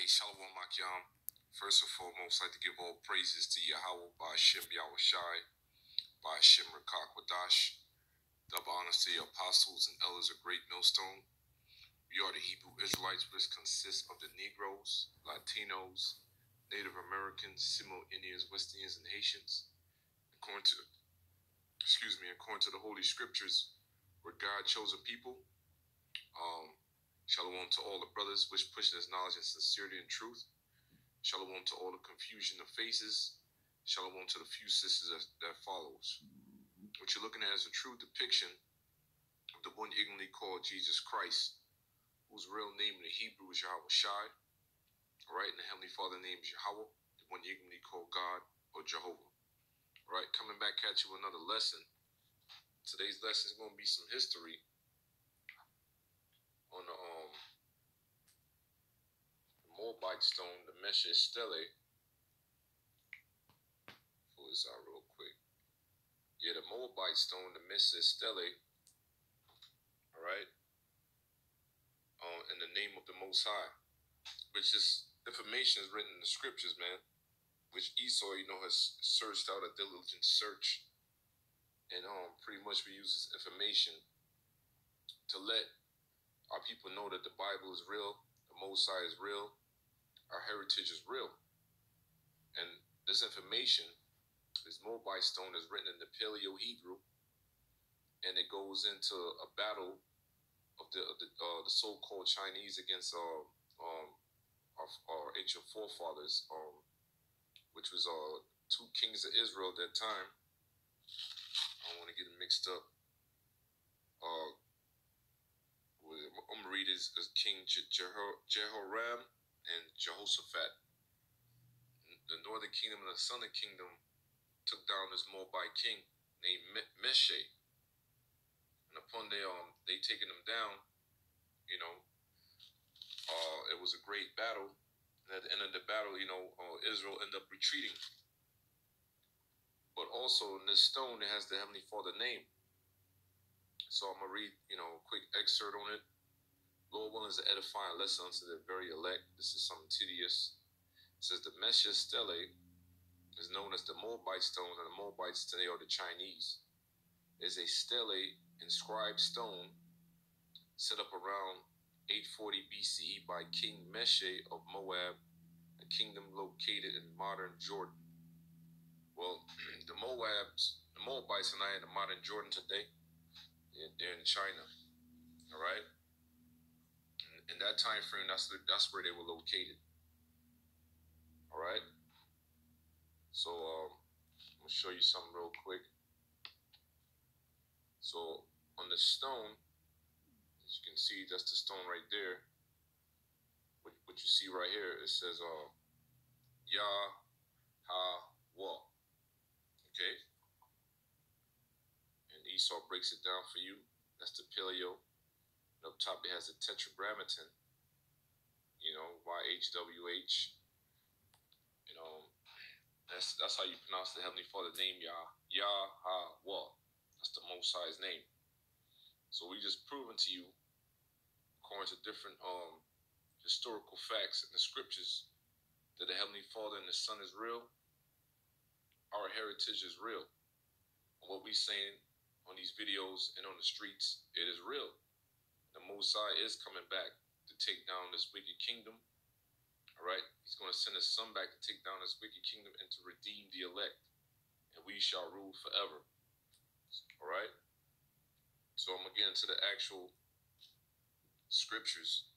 Shalom Makyam. First and foremost, I'd like to give all praises to Yahweh, Ba'ashem Yahushai, Ba'ashem Rakak Wadash. Double honors to the apostles and elders of Great Millstone. We are the Hebrew Israelites, which consist of the Negroes, Latinos, Native Americans, Seminole Indians, West Indians, and Haitians. According to the Holy Scriptures, we're God chosen people. Shalom to all the brothers which push this knowledge and sincerity and truth. Shalom to all the confusion of faces. Shalom to the few sisters that follows. What you're looking at is a true depiction of the one ignorantly called Jesus Christ, whose real name in the Hebrew is Yahweh Shai. Alright, and the Heavenly Father name is Yahweh, the one ignorantly called God or Jehovah. Alright, coming back at you with another lesson. Today's lesson is going to be some history on the Moabite stone, the Mesha Stele. Pull this out real quick. Yeah, the Moabite stone, the Mesha Stele. Alright. In the name of the Most High. Which is information is written in the scriptures, man. Which Esau, has searched out a diligent search. And pretty much we use this information to let our people know that the Bible is real, the Most High is real, our heritage is real. And this information, this Moabite stone, is written in the Paleo-Hebrew, and it goes into a battle of the so-called Chinese against our ancient forefathers, which was two kings of Israel at that time. I don't want to get it mixed up. I'm going to read as King Jehoram and Jehoshaphat. The northern kingdom and the southern kingdom took down this Moabite king named Mesha. And upon they taking him down, it was a great battle. And at the end of the battle, Israel ended up retreating. But also in this stone, it has the Heavenly Father name. So I'm going to read, a quick excerpt on it. Lord willing is an edifying lesson unto the very elect. This is something tedious. It says the Mesha Stele is known as the Moabite stone, and the Moabites today are the Chinese. It is a stele inscribed stone set up around 840 BCE by King Mesha of Moab, a kingdom located in modern Jordan. Well, the Moabites are not in the modern Jordan today. They're in China. All right. In that time frame, that's where they were located. All right. So I'm gonna show you something real quick. So on the stone, as you can see, that's the stone right there. What you see right here, it says Yah-ha-wah. Okay. And Esau breaks it down for you. That's the Paleo. And up top it has the Tetragrammaton. YHWH. That's how you pronounce the Heavenly Father name, Yah-ha-wah. That's the Most High's name. So we just proven to you, according to different historical facts in the scriptures, that the Heavenly Father and the Son is real. Our heritage is real. And what we saying on these videos and on the streets, it is real. The Most High is coming back to take down this wicked kingdom. All right, He's going to send His Son back to take down this wicked kingdom and to redeem the elect, and we shall rule forever. All right. So I'm gonna get into the actual scriptures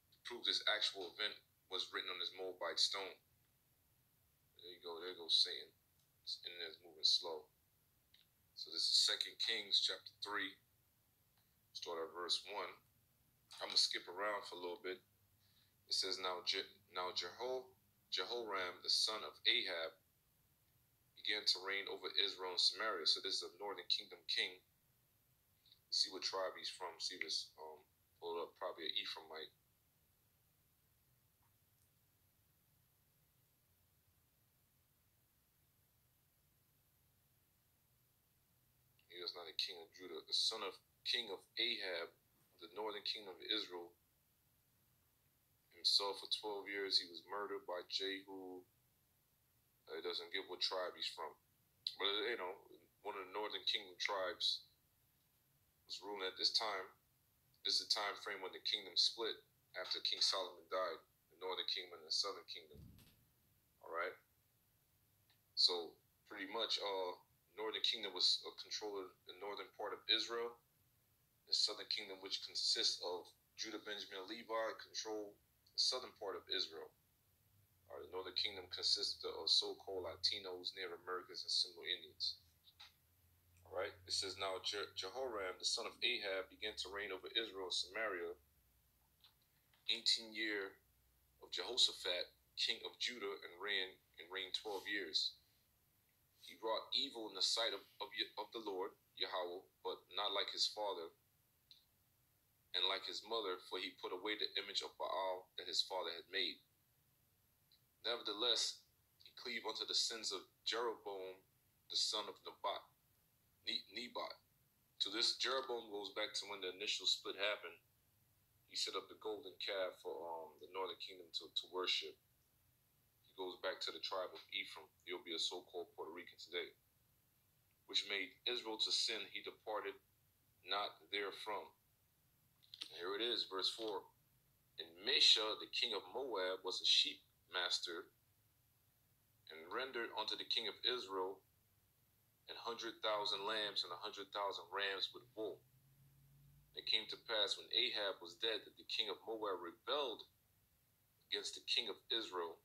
to prove this actual event was written on this Moabite stone. There you go. There goes Satan. This internet is moving slow. So this is 2 Kings chapter 3. Start at verse 1. I'm gonna skip around for a little bit. It says, Now Jehoram, the son of Ahab, began to reign over Israel and Samaria. So this is a northern kingdom king. Let's see what tribe he's from. See this, pull it up, probably an Ephraimite. He was not a king of Judah, the son of king of Ahab, of the northern kingdom of Israel. In himself for 12 years. He was murdered by Jehu. It doesn't give what tribe he's from. But, one of the northern kingdom tribes was ruling at this time. This is the time frame when the kingdom split after King Solomon died. The northern kingdom and the southern kingdom. All right? So, pretty much, northern kingdom was controlling the northern part of Israel. The southern kingdom, which consists of Judah, Benjamin, and Levi, control the southern part of Israel. The northern kingdom consists of so-called Latinos, Native Americans, and Seminole Indians. All right. It says, now Jehoram, the son of Ahab, began to reign over Israel and Samaria. 18th year of Jehoshaphat, king of Judah, and reigned 12 years. He wrought evil in the sight of the Lord, Yahweh, but not like his father and like his mother, for he put away the image of Baal that his father had made. Nevertheless, he cleaved unto the sins of Jeroboam, the son of Nebat. So this Jeroboam goes back to when the initial split happened. He set up the golden calf for the northern kingdom to worship. He goes back to the tribe of Ephraim, Ethiopia, so-called Puerto Rican today, which made Israel to sin. He departed not therefrom. And here it is, verse 4. And Mesha, the king of Moab, was a sheep master, and rendered unto the king of Israel 100,000 lambs and 100,000 rams with wool. It came to pass when Ahab was dead that the king of Moab rebelled against the king of Israel,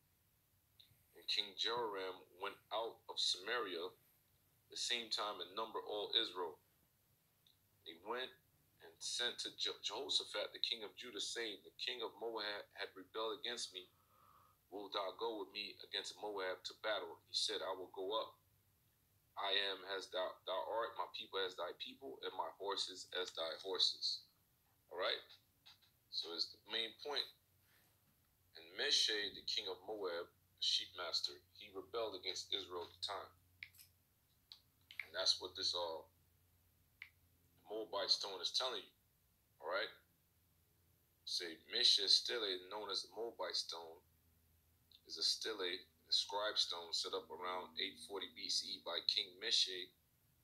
and King Jehoram went out of Samaria the same time and numbered all Israel. He went and sent to Jehoshaphat, the king of Judah, saying, the king of Moab had rebelled against me. Wilt thou go with me against Moab to battle? He said, I will go up. I am as thou art, my people as thy people, and my horses as thy horses. All right? So it's the main point. And Mesha, the king of Moab, sheep master, he rebelled against Israel at the time. And that's what this Moabite stone is telling you. All right? Say, Mesha Stele, known as the Moabite stone, is a Stele, a scribe stone set up around 840 BCE by King Mesha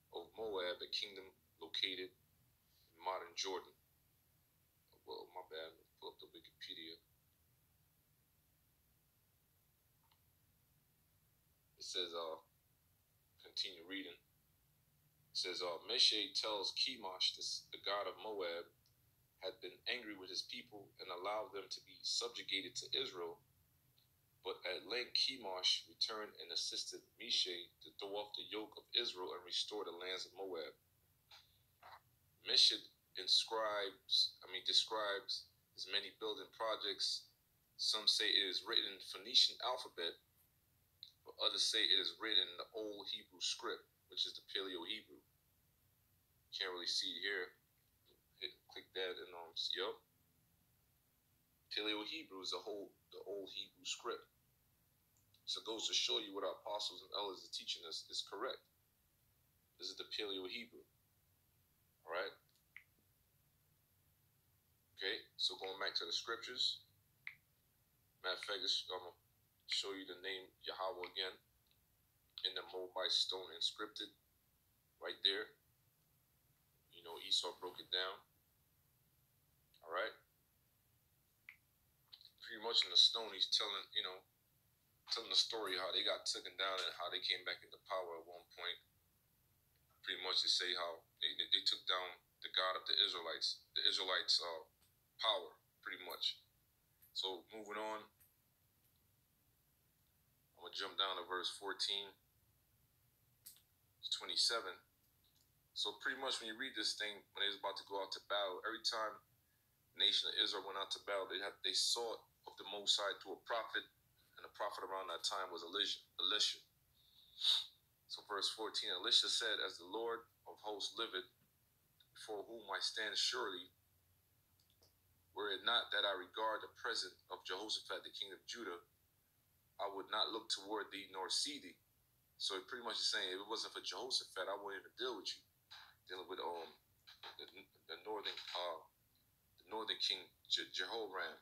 of Moab, a kingdom located in modern Jordan. Well, my bad, pull up the Wikipedia. It says, continue reading. It says, Mesha tells Chemosh, the god of Moab, had been angry with his people and allowed them to be subjugated to Israel. But at length Chemosh returned and assisted Mesha to throw off the yoke of Israel and restore the lands of Moab. Mesha describes his many building projects. Some say it is written in Phoenician alphabet, but others say it is written in the Old Hebrew script, which is the Paleo-Hebrew. Can't really see it here. Click that and yup. Paleo-Hebrew is the Old Hebrew script. So it goes to show you what our apostles and elders are teaching us is correct. This is the Paleo-Hebrew. All right? Okay, so going back to the scriptures. Matter of fact, I'm going to show you the name Yahweh again in the Moabite stone inscripted right there. You know, Esau broke it down. All right? Pretty much in the stone, he's telling the story how they got taken down and how they came back into power at one point. Pretty much they say how they took down the God of the Israelites power, pretty much. So moving on, I'm going to jump down to verse 14 to 27. So pretty much when you read this thing, when they was about to go out to battle, every time the nation of Israel went out to battle, they sought of the Most High through a prophet. And the prophet around that time was Elisha. So verse 14, Elisha said, as the Lord of hosts liveth, before whom I stand surely, were it not that I regard the present of Jehoshaphat, the king of Judah, I would not look toward thee nor see thee. So it pretty much is saying, if it wasn't for Jehoshaphat, I wouldn't even deal with you. Dealing with the northern king Jehoram.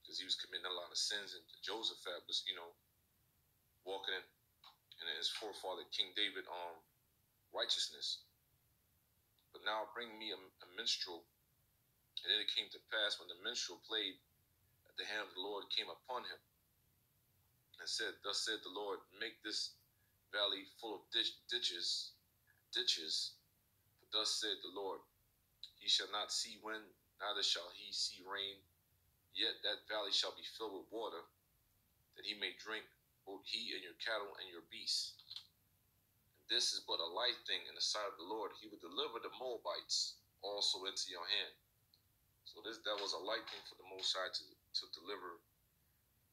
because he was committing a lot of sins, and Jehoshaphat was, walking in his forefather King David righteousness. But now bring me a minstrel. And then it came to pass when the minstrel played, that the hand of the Lord came upon him, and said, Thus said the Lord, make this valley full of ditches. For thus said the Lord, he shall not see wind, neither shall he see rain, yet that valley shall be filled with water, that he may drink, both he and your cattle and your beasts. And this is but a light thing in the sight of the Lord. He will deliver the Moabites also into your hand. So that was a light thing for the Most High to deliver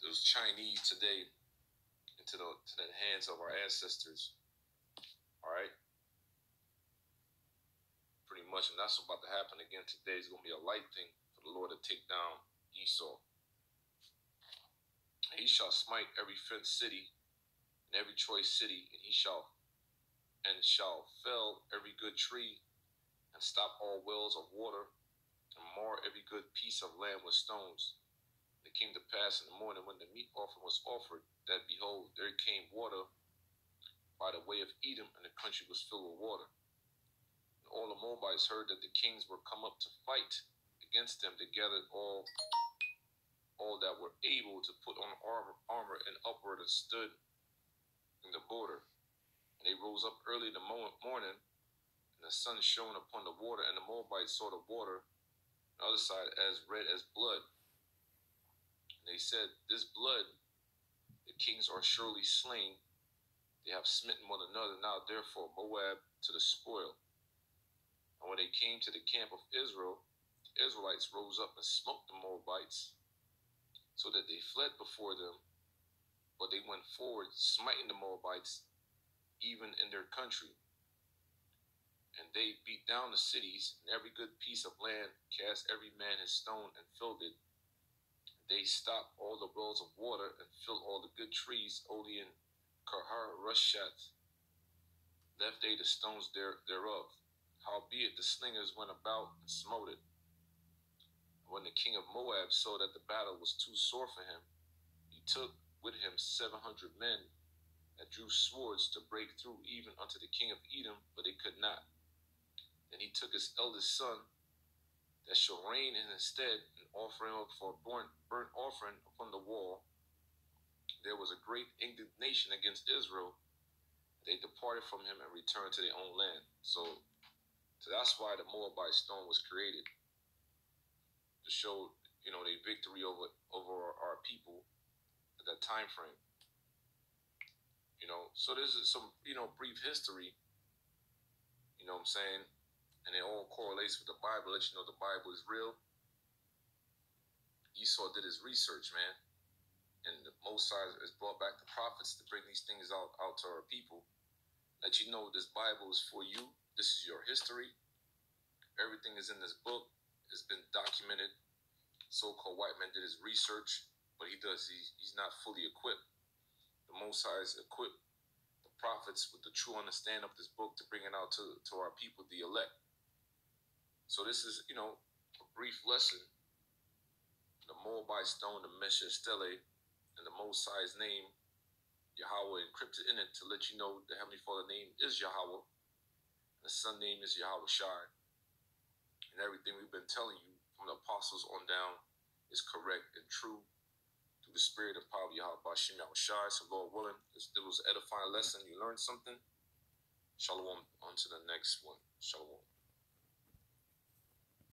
those Chinese today into the hands of our ancestors. All right? Pretty much, and that's about to happen again today. It's going to be a light thing for the Lord to take down Esau. And he shall smite every fenced city and every choice city, and shall fell every good tree, and stop all wells of water, and mar every good piece of land with stones. It came to pass in the morning, when the meat offering was offered, that behold, there came water by the way of Edom, and the country was filled with water. And all the Moabites heard that the kings were come up to fight against them. They gathered all that were able to put on armor and upward, and stood in the border. And they rose up early in the morning, and the sun shone upon the water, and the Moabites saw the water on the other side as red as blood. And they said, This blood, the kings are surely slain. They have smitten one another. Now therefore Moab to the spoil. And when they came to the camp of Israel, the Israelites rose up and smote the Moabites, so that they fled before them. But they went forward, smiting the Moabites, even in their country. And they beat down the cities, and every good piece of land cast every man his stone, and filled it. They stopped all the wells of water, and filled all the good trees, only in Kahar Rushat left they the stones thereof. Howbeit the slingers went about and smote it. When the king of Moab saw that the battle was too sore for him, he took with him 700 men, that drew swords to break through even unto the king of Edom, but they could not. Then he took his eldest son, that shall reign in his stead, and offer him up for a burnt offering upon the wall. There was a great indignation against Israel. They departed from him and returned to their own land. So that's why the Moabite stone was created, to show, their victory over our people at that time frame. So this is some, brief history, what I'm saying? And it all correlates with the Bible, let you know the Bible is real. Esau did his research, man. And the Most High has brought back the prophets to bring these things out to our people. Let you know this Bible is for you. This is your history. Everything is in this book. It's been documented. So-called white man did his research, but he's not fully equipped. The Most High has equipped the prophets with the true understanding of this book to bring it out to our people, the elect. So this is, a brief lesson. The Moabite stone, the Mesha, Stele, and the Most High's name, Yahweh, encrypted in it to let you know the Heavenly Father name is Yahweh. The Son name is Yahweh Shai. And everything we've been telling you from the apostles on down is correct and true through the spirit and power of Yahweh Bashim Yahweh Shai. So Lord willing, it was an edifying lesson. You learned something. Shalom on to the next one. Shalom.